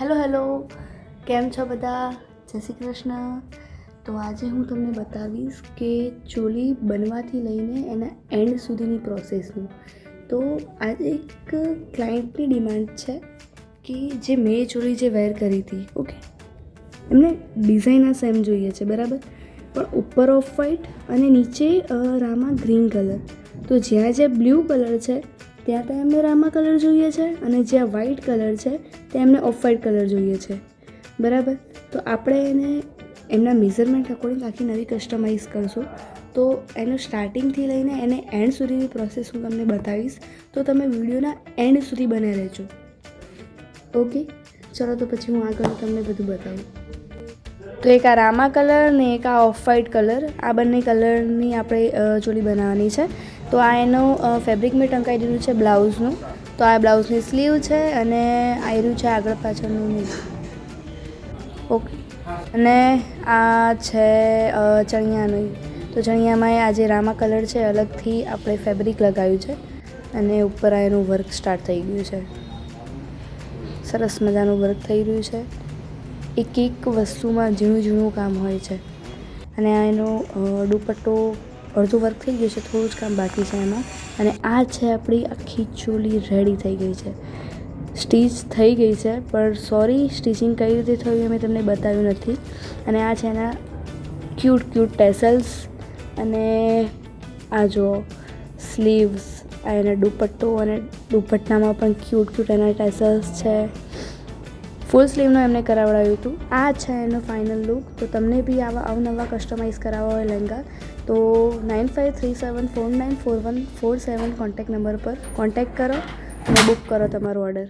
Hello કેમ છો બધા? જય શ્રી કૃષ્ણ. તો આજે હું તમને બતાવીશ કે ચોલી બનવાથી લઈને એના એન્ડ સુધીની પ્રોસેસનું. તો આજે એક ક્લાયન્ટની ડિમાન્ડ છે કે જે મેં ચોલી જે વેર કરી હતી, ઓકે, એમને ડિઝાઇન આ સેમ જોઈએ છે, બરાબર, પણ ઉપર ઓફ વ્હાઇટ અને નીચે રામા ગ્રીન કલર. તો જ્યાં બ્લુ કલર છે ત્યાં એમને રામા કલર જોઈએ છે અને જ્યાં વ્હાઇટ કલર છે ત્યાં એમને ઓફ વ્હાઇટ કલર જોઈએ છે, બરાબર. તો આપણે એને એમના મેઝરમેન્ટ અકોર્ડિંગ આખી નવી કસ્ટમાઇઝ કરશું. તો એનું સ્ટાર્ટિંગથી લઈને એને એન્ડ સુધીની પ્રોસેસ હું તમને બતાવીશ. તો તમે વિડીયોના એન્ડ સુધી બને રહેજો, ઓકે. ચલો તો પછી હું આગળ તમને બધું બતાવું. તો એક આ રામા કલર ને એક આ ઓફ વ્હાઇટ કલર, આ બંને કલરની આપણે ચોલી બનાવવાની છે. તો આ એનું ફેબ્રિક મેં ટંકાઈ દીધું છે બ્લાઉઝનું. તો આ બ્લાઉઝની સ્લીવ છે અને આયરું છે આગળ પાછળનું નહીં, ઓકે. અને આ છે ચણિયાનું. તો ચણિયામાં આ જે રામા કલર છે અલગથી આપણે ફેબ્રિક લગાવ્યું છે અને ઉપર આ એનું વર્ક સ્ટાર્ટ થઈ ગયું છે. સરસ મજાનું વર્ક થઈ રહ્યું છે. એક વસ્તુમાં ઝીણું કામ હોય છે. અને આ એનો દુપટ્ટો અડધું વર્ક થઈ ગયું છે, થોડું જ કામ બાકી છે એમાં. અને આ છે આપણી આખી ચોલી રેડી થઈ ગઈ છે, સ્ટીચ થઈ ગઈ છે. પણ સોરી, સ્ટિચિંગ કઈ રીતે થયું એ મેં તમને બતાવ્યું નથી. અને આ છે એના ક્યૂટ ટેસલ્સ. અને આ જો સ્લીવ્સ, આ એના દુપટ્ટો અને દુપટ્ટામાં પણ ક્યૂટ એના ટેસલ્સ છે. ફૂલ સ્લીવનું એમને કરાવડાવ્યું હતું. આ છે એનો ફાઇનલ લુક. તો તમને બી આવા અવનવા કસ્ટમાઇઝ કરાવવા હોય લહેંગા તો 9537494147 કોન્ટેક્ટ નંબર પર કોન્ટેક્ટ કરો અને બુક કરો તમારો ઓર્ડર.